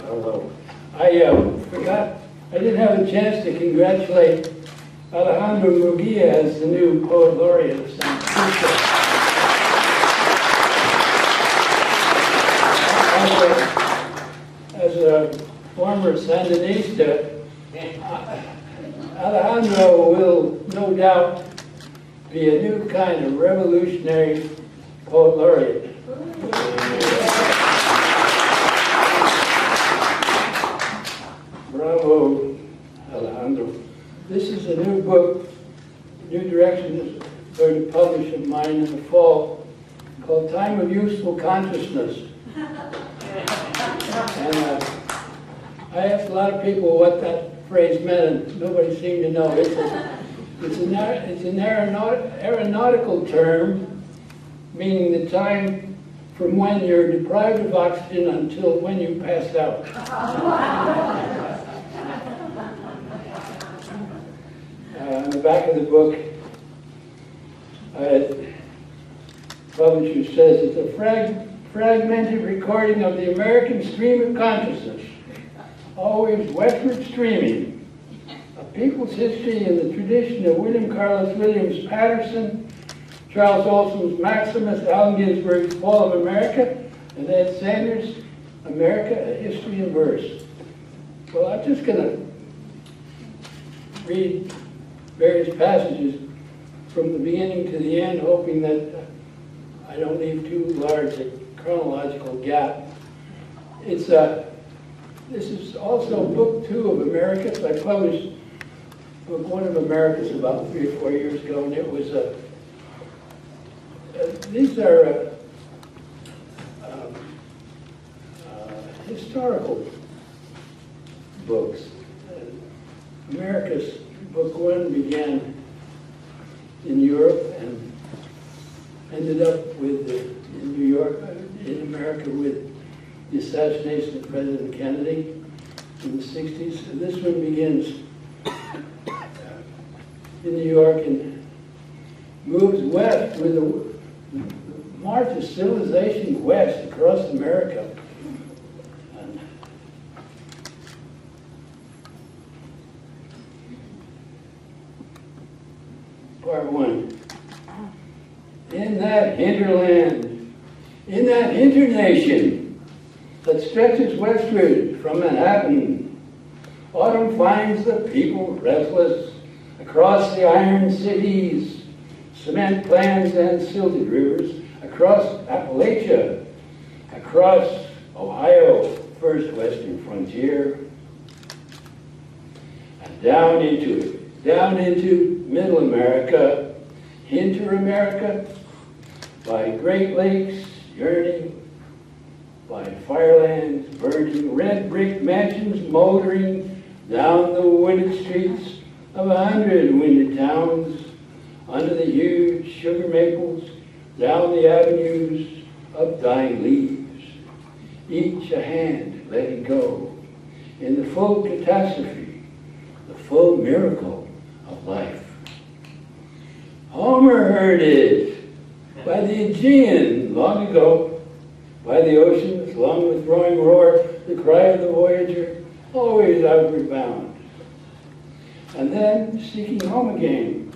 Hello. I forgot, I didn't have a chance to congratulate Alejandro Murguia as the new Poet Laureate of San Francisco. As a former Sandinista, Alejandro will no doubt be a new kind of revolutionary Poet Laureate. Bravo, Alejandro. This is a new book, new direction is going to publish of mine in the fall, called Time of Useful Consciousness. And I asked a lot of people what that phrase meant, and nobody seemed to know. It's an aeronautical term, meaning the time from when you're deprived of oxygen until when you pass out. On the back of the book, publisher says it's a fragmented recording of the American stream of consciousness, always westward streaming, a people's history in the tradition of William Carlos Williams Patterson, Charles Olson's Maximus, Allen Ginsberg's Fall of America, and Ed Sanders' America, A History in Verse. Well, I'm just going to read various passages from the beginning to the end, hoping that I don't leave too large a chronological gap. This is also book 2 of Americas. I published book 1 of Americas about 3 or 4 years ago, and it was these are historical books. Americas, book 1 began in Europe and ended up with in New York, in America, with the assassination of President Kennedy in the 60s. And this one begins in New York and moves west with the march of civilization west across America. And part 1. In that hinterland, in that internation that stretches westward from Manhattan, autumn finds the people restless across the iron cities, cement plans and silted rivers, across Appalachia, across Ohio, first western frontier, and down into Middle America, Inter America, by Great Lakes yearning, by firelands burning, red brick mansions motoring down the wooded streets of 100 winded towns, under the huge sugar maples, down the avenues of dying leaves, each a hand letting go in the full catastrophe, the full miracle of life. Homer heard it by the Aegean long ago, by the ocean's long withdrawing roar, the cry of the voyager, always outward bound. And then seeking home again,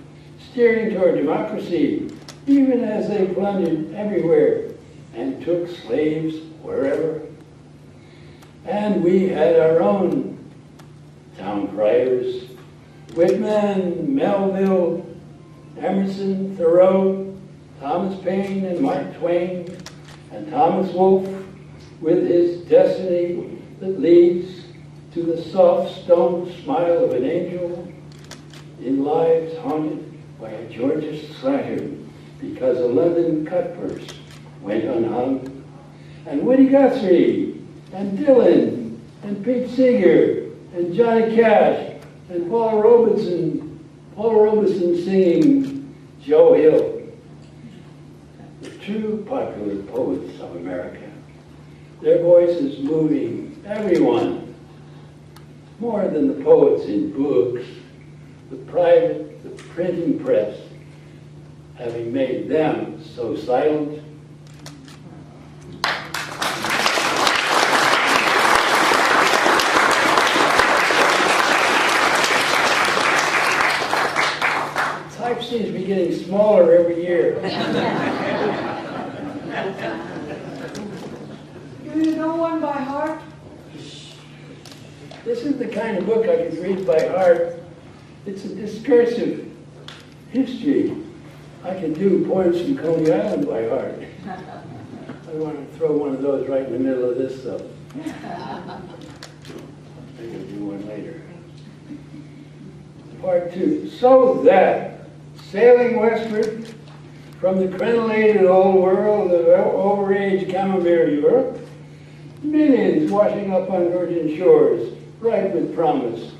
steering toward democracy, even as they plundered everywhere and took slaves wherever. And we had our own town criers, Whitman, Melville, Emerson, Thoreau, Thomas Paine and Mark Twain, and Thomas Wolfe with his destiny that leads to the soft stone smile of an angel in lives haunted by a Georgia slattern because a London cutpurse went unhung. And Woody Guthrie, and Dylan, and Pete Seeger, and Johnny Cash, and Paul Robeson singing Joe Hill, the true popular poets of America. Their voices moving everyone, more than the poets in books, the private, the printing press, having made them so silent. The type seems to be getting smaller every year. You know one by heart? This is the kind of book I could read by heart. It's a discursive history. I can do poems from Coney Island by heart. I want to throw one of those right in the middle of this, though. I'm going to do one later. Part 2. So that, sailing westward from the crenellated old world of overage Camembert Europe, millions washing up on virgin shores, ripe with promise,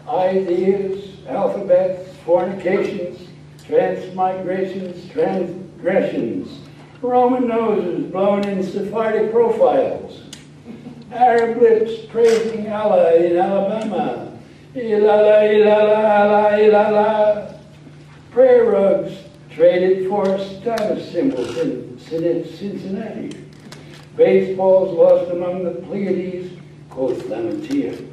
ideas, alphabets, fornications, transmigrations, transgressions, Roman noses blown in Sephardic profiles, Arab lips praising Allah in Alabama, ilala, ilala, Allah, ilala, prayer rugs traded for status symbols in Cincinnati, baseballs lost among the Pleiades, quoth Lamantia.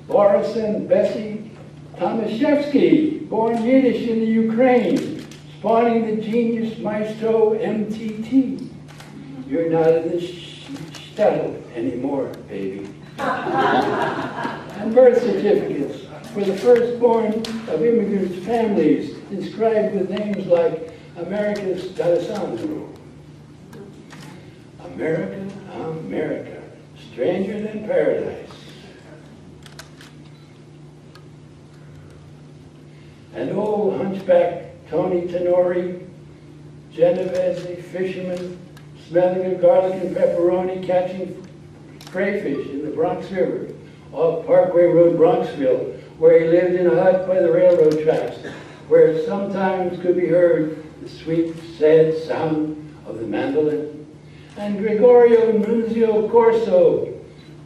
Boris and Bessie Tomaszewski, born Yiddish in the Ukraine, spawning the genius maestro MTT. You're not in the shtetl anymore, baby. And birth certificates for the firstborn of immigrant families inscribed with names like America's D'Alessandro. America, America, stranger than paradise. And old hunchback Tony Tenori, Genovese fisherman, smelling of garlic and pepperoni, catching crayfish in the Bronx River, off Parkway Road, Bronxville, where he lived in a hut by the railroad tracks, where sometimes could be heard the sweet, sad sound of the mandolin. And Gregorio Nunzio Corso,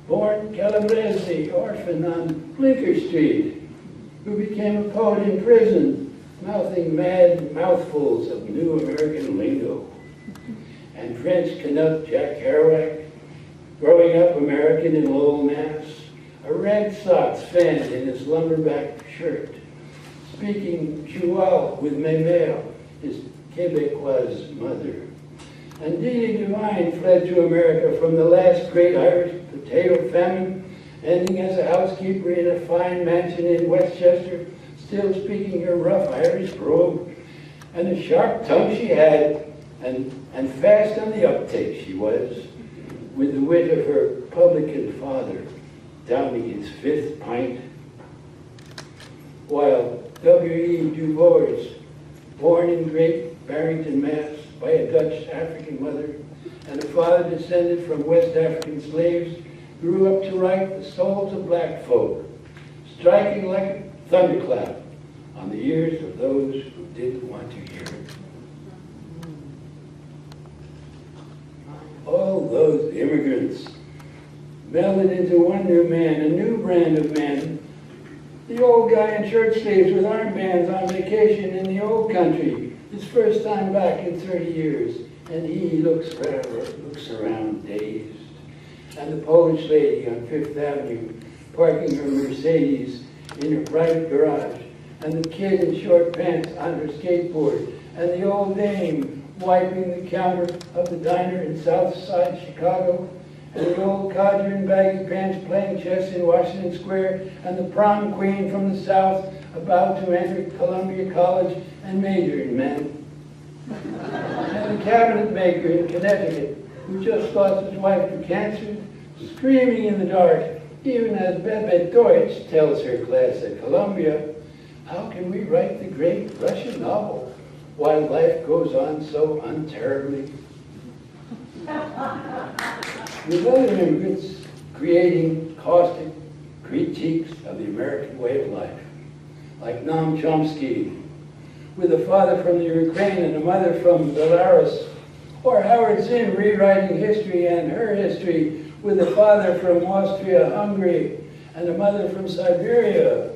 born Calabrese, orphan on Blinker Street, who became a poet in prison, mouthing mad mouthfuls of new American lingo. And French Canuck Jack Kerouac, growing up American in Lowell, Mass, a Red Sox fan in his lumberback shirt, speaking Choual with Mémère, his Quebecois mother. And Dealey Devine fled to America from the last great Irish potato famine, ending as a housekeeper in a fine mansion in Westchester, still speaking her rough Irish brogue, and the sharp tongue she had, and fast on the uptake she was, with the wit of her publican father, downing his 5th pint, while W.E. Du Bois, born in Great Barrington, Mass., by a Dutch African mother, and a father descended from West African slaves, grew up to write the souls of black folk, striking like a thunderclap on the ears of those who didn't want to hear it. All those immigrants melded into one new man, a new brand of man. The old guy in shirt sleeves with armbands on vacation in the old country, his first time back in 30 years, and he looks around dazed. And the Polish lady on 5th Avenue, parking her Mercedes in her private garage, and the kid in short pants on her skateboard, and the old dame wiping the counter of the diner in South Side Chicago, and the old codger in baggy pants playing chess in Washington Square, and the prom queen from the South about to enter Columbia College and major in men. And the cabinet maker in Connecticut, who just lost his wife to cancer, screaming in the dark, even as Bebe Deutsch tells her class at Columbia, how can we write the great Russian novel while life goes on so unterribly? With other immigrants creating caustic critiques of the American way of life, like Noam Chomsky, with a father from the Ukraine and a mother from Belarus, or Howard Zinn rewriting history and her history with a father from Austria-Hungary and a mother from Siberia.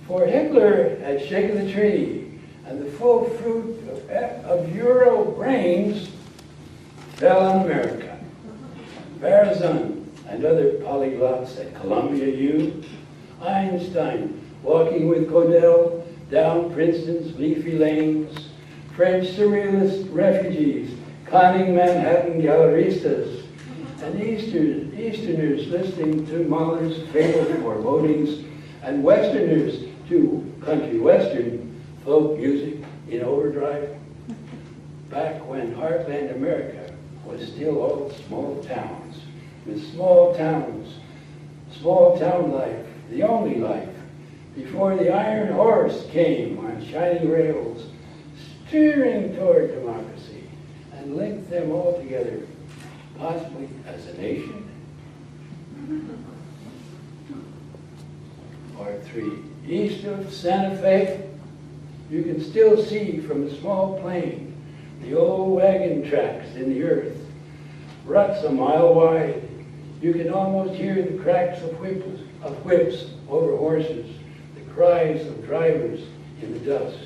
For Hitler had shaken the tree, and the full fruit of Euro brains fell on America. Barazon and other polyglots at Columbia U, Einstein walking with Godel down Princeton's leafy lanes, French surrealist refugees conning Manhattan galleristas, and Easterners listening to Mahler's fatal forebodings, and Westerners to country western folk music in overdrive. Back when heartland America was still all small towns, with small towns, small town life, the only life, before the iron horse came on shining rails, steering toward democracy, and linked them all together, possibly as a nation. Part 3. East of Santa Fe, you can still see from a small plane the old wagon tracks in the earth, ruts a mile wide. You can almost hear the cracks of whips over horses, the cries of drivers in the dust.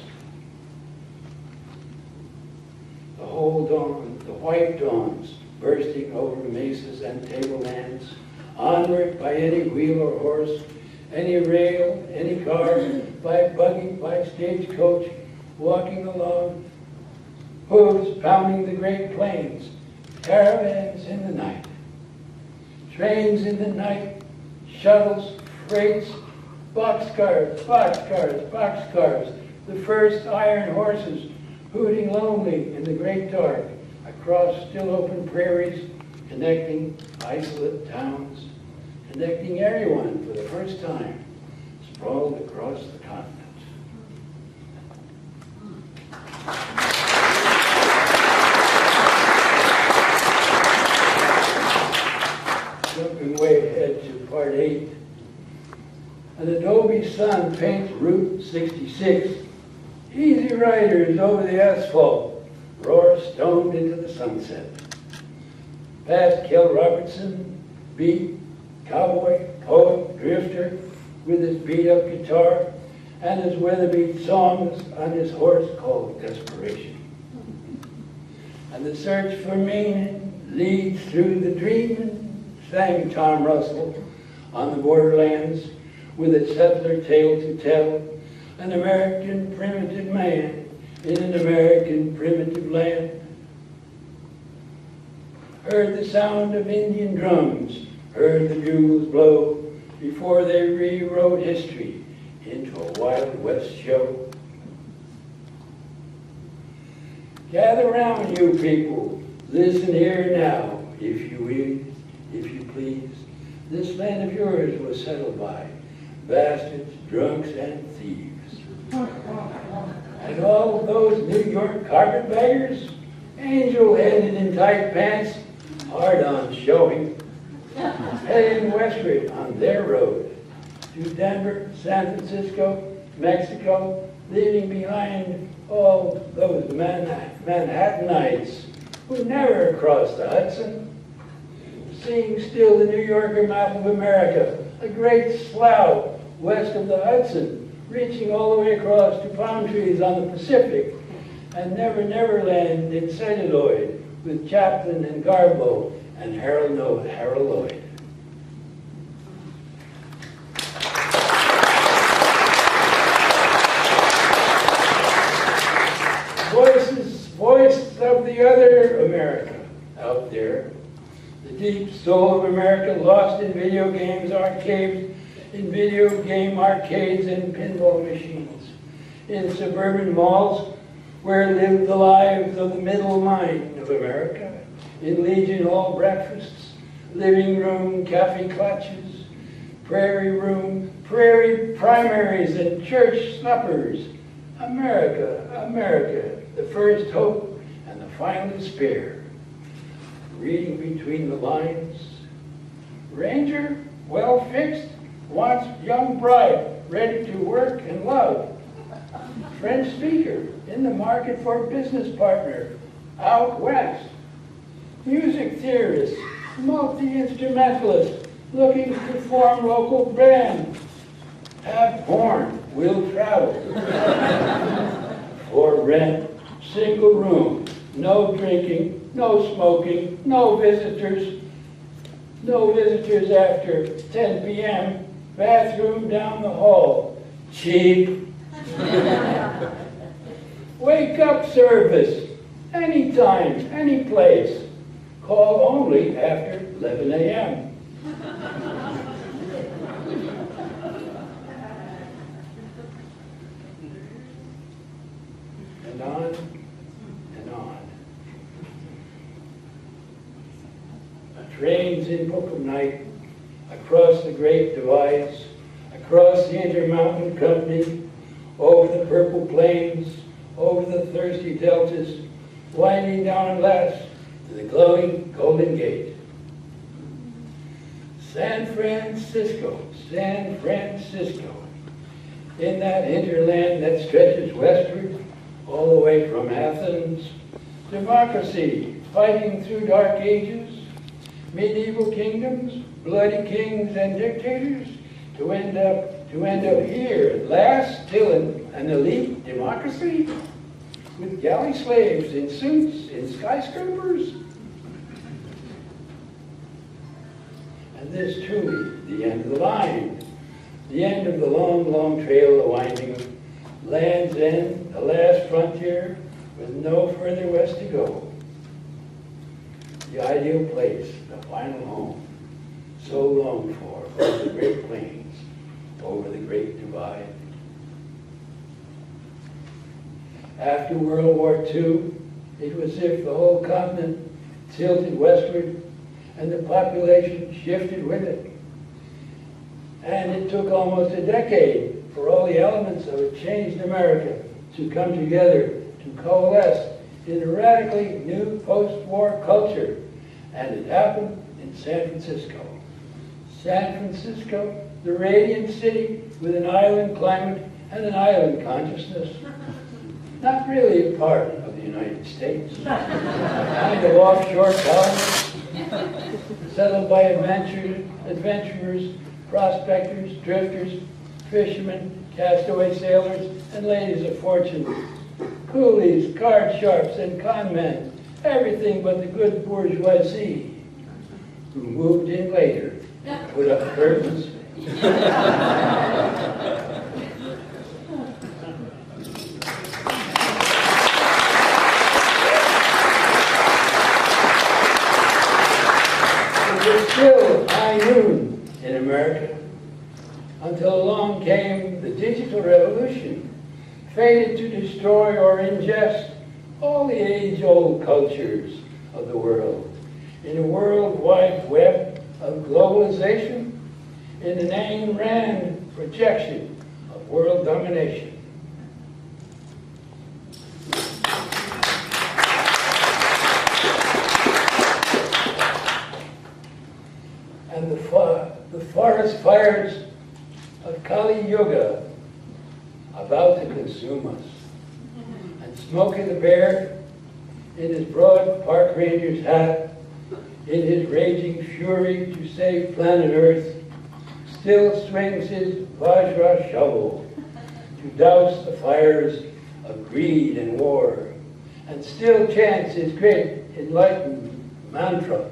The whole dawn, the white dawns, bursting over mesas and tablelands, onward by any wheel or horse, any rail, any car, by buggy, by stagecoach, walking along, hooves pounding the great plains, caravans in the night, trains in the night, shuttles, freights, boxcars, the first iron horses hooting lonely in the great dark across still open prairies, connecting isolate towns, connecting everyone for the first time, sprawled across the continent. Jumping way ahead to part 8. An Adobe sun paints Route 66. Easy riders over the asphalt roar stoned into the sunset. Past Kel Robertson, beat, cowboy, poet, drifter, with his beat-up guitar and his weather-beat songs on his horse called Desperation. And the search for meaning leads through the dreaming, sang Tom Russell, on the borderlands, with a settler tale to tell, an American primitive man in an American primitive land. Heard the sound of Indian drums, heard the bugles blow, before they rewrote history into a Wild West show. Gather round, you people, listen here now, if you will, if you please. This land of yours was settled by bastards, drunks, and thieves. And all those New York carpetbaggers, angel-headed in tight pants, hard on showing, heading westward on their road to Denver, San Francisco, Mexico, leaving behind all those Manhattanites who never crossed the Hudson, seeing still the New Yorker map of America, a great slough west of the Hudson, reaching all the way across to palm trees on the Pacific, and Neverland in celluloid with Chaplin and Garbo and Harold Lloyd. Voice of the other America out there. The deep soul of America lost in video games, in video game arcades and pinball machines, in suburban malls where lived the lives of the middle mind of America, in Legion Hall breakfasts, living room cafe clutches, prairie primaries and church suppers. America, the first hope and the final despair. Reading between the lines. Ranger, well fixed, wants young bride, ready to work and love. French speaker, in the market for business partner, out west. Music theorist, multi-instrumentalist, looking to form local band. Have porn, will travel. for rent, single room, no drinking, no smoking, no visitors after 10 p.m., bathroom down the hall, cheap. Wake up service, anytime, any place. Call only after 11 a.m. And on and on. Trains in book of night, across the great divides, across the Intermountain Company, over the purple plains, over the thirsty deltas, winding down at last to the glowing Golden Gate. San Francisco, San Francisco, in that hinterland that stretches westward all the way from Athens. Democracy, fighting through dark ages, medieval kingdoms, bloody kings and dictators, to end up here at last, still an elite democracy, with galley slaves in suits in skyscrapers. And this truly the end of the line, the end of the long, long trail of winding, land's end, the last frontier, with no further west to go. The ideal place, the final home, so longed for, over the great plains, over the great divide. After World War II, it was as if the whole continent tilted westward and the population shifted with it. And it took almost a decade for all the elements of a changed America to come together, to coalesce in a radically new post-war culture. And it happened in San Francisco. San Francisco, the radiant city with an island climate and an island consciousness. Not really a part of the United States. Kind of offshore colony, settled by adventurers, prospectors, drifters, fishermen, castaway sailors, and ladies of fortune. Coolies, card sharps, and con men. Everything but the good bourgeoisie, who moved in later, put up curtains. It was still high noon in America until along came the digital revolution, fated to destroy or ingest all the age-old cultures of the world in a worldwide web of globalization in the Ayn Rand projection of world domination. And the forest fires of Kali Yuga about to consume us. And Smokey the Bear, in his broad park ranger's hat, in his raging fury to save planet Earth, still swings his Vajra shovel to douse the fires of greed and war, and still chants his great enlightened mantra.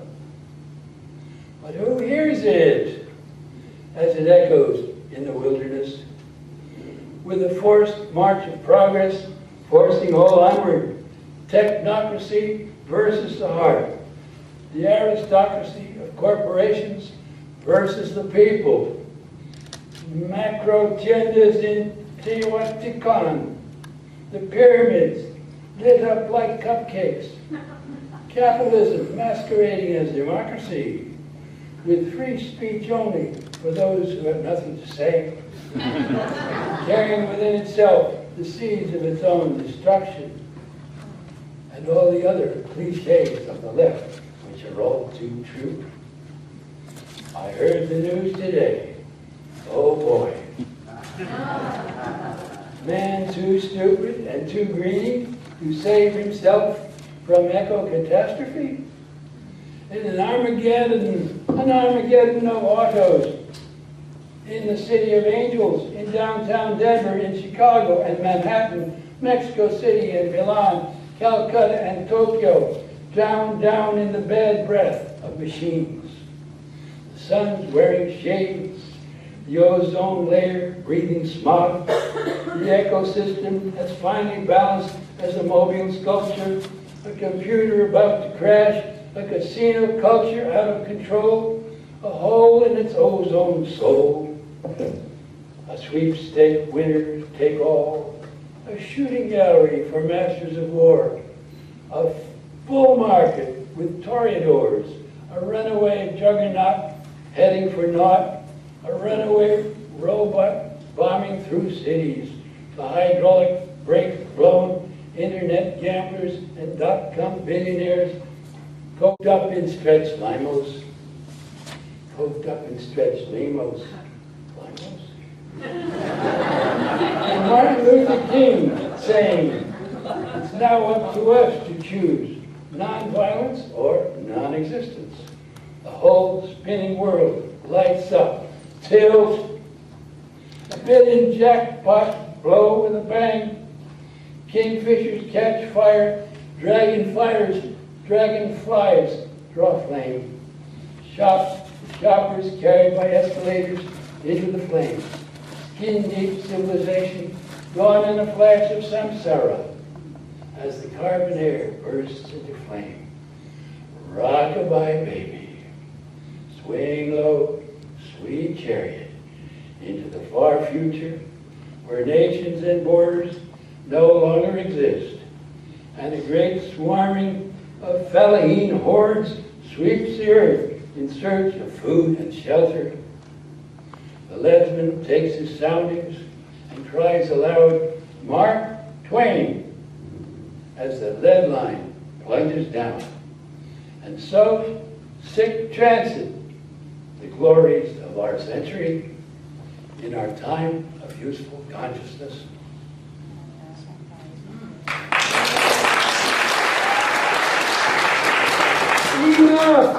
But who hears it as it echoes in the wilderness? With a forced march of progress, forcing all onward, technocracy versus the heart, the aristocracy of corporations versus the people, macro tiendas in Teotihuacan, the pyramids lit up like cupcakes, capitalism masquerading as democracy, with free speech only for those who have nothing to say, carrying within itself the seeds of its own destruction, and all the other cliches of the left, which are all too true. I heard the news today. Oh boy. Man too stupid and too greedy to save himself from eco-catastrophe? In an Armageddon of autos, in the City of Angels, in downtown Denver, in Chicago, and Manhattan, Mexico City and Milan, Calcutta and Tokyo, down in the bad breath of machines. The sun's wearing shades, the ozone layer breathing smog, the ecosystem that's finally balanced as a mobile sculpture, a computer about to crash, a casino culture out of control, a hole in its ozone soul, a sweepstake winner take all, a shooting gallery for masters of war, a full market with toreadors, a runaway juggernaut heading for naught, a runaway robot bombing through cities, the hydraulic brake blown internet gamblers and dot-com billionaires coked up in stretched limos. Coked up in stretched limos. And Martin Luther King saying, it's now up to us to choose non-violence or non-existence. The whole spinning world lights up, tilts, a billion jackpots blow with a bang, kingfishers catch fire, dragonflies draw flame, shoppers carried by escalators into the flames. Skin-deep civilization gone in a flash of samsara as the carbon air bursts into flame. Rock-a-bye, baby, swaying low, sweet chariot, into the far future where nations and borders no longer exist, and a great swarming of fellahin hordes sweeps the earth in search of food and shelter. The leadsman takes his soundings and cries aloud, Mark Twain, as the lead line plunges down. And so, sick transit, the glories of our century, in our time of useful consciousness.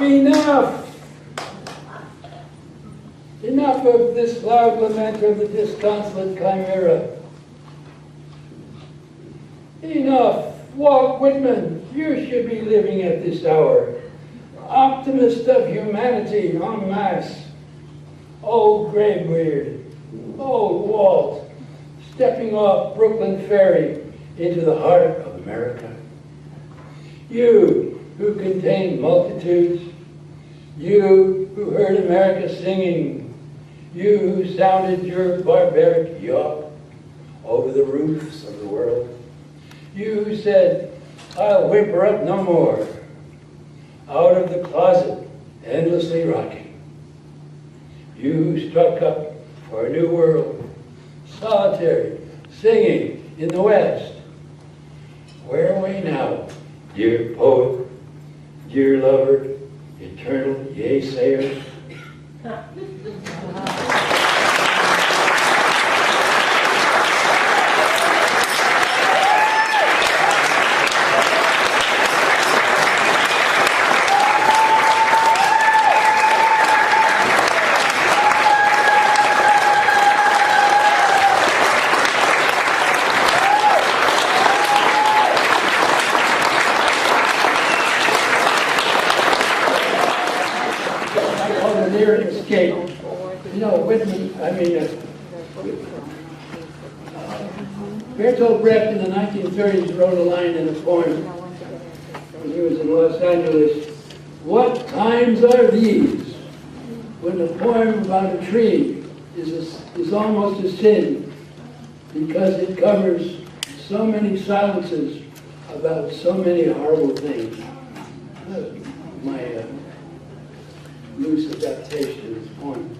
Enough! Enough of this loud lament of the disconsolate chimera. Enough! Walt Whitman, you should be living at this hour. Optimist of humanity en masse. Old Graybeard, old Walt, stepping off Brooklyn Ferry into the heart of America. You who contained multitudes, you who heard America singing, you who sounded your barbaric yawp over the roofs of the world, you who said, I'll whimper up no more, out of the closet, endlessly rocking. You who struck up for a new world, solitary, singing in the West. Where are we now, dear poet, dear lover, eternal yea-sayer? Bertolt Brecht in the 1930s wrote a line in a poem when he was in Los Angeles. What times are these when the poem about a tree is almost a sin because it covers so many silences about so many horrible things. My loose adaptation of this poem.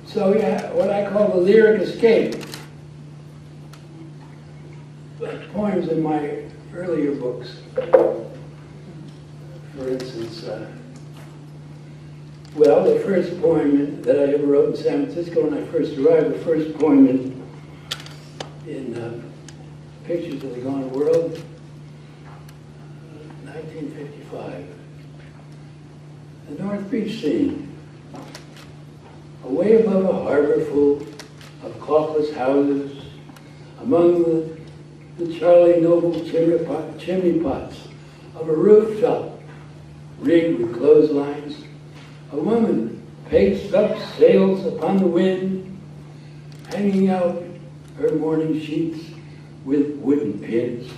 So yeah, what I call the lyric escape. Poems in my earlier books. For instance, well, the first poem that I ever wrote in San Francisco when I first arrived, the first poem in Pictures of the Gone World, 1955. The North Beach scene. Away above a harbor full of caulkless houses, among the the Charlie Noble chimney pots of a rooftop rigged with clotheslines. A woman paced up sails upon the wind, hanging out her morning sheets with wooden pins.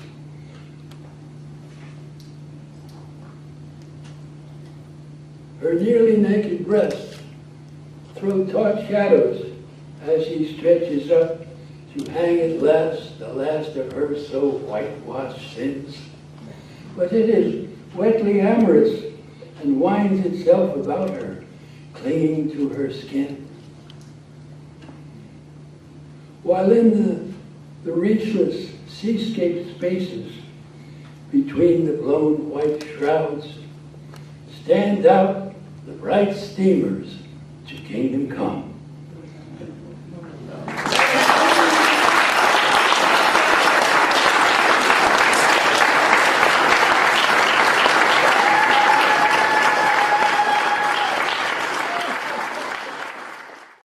Her nearly naked breasts throw taut shadows as she stretches up to hang at last the last of her so whitewashed sins. But it is wetly amorous and winds itself about her, clinging to her skin. While in the reachless seascape spaces between the blown white shrouds stand out the bright steamers to kingdom come.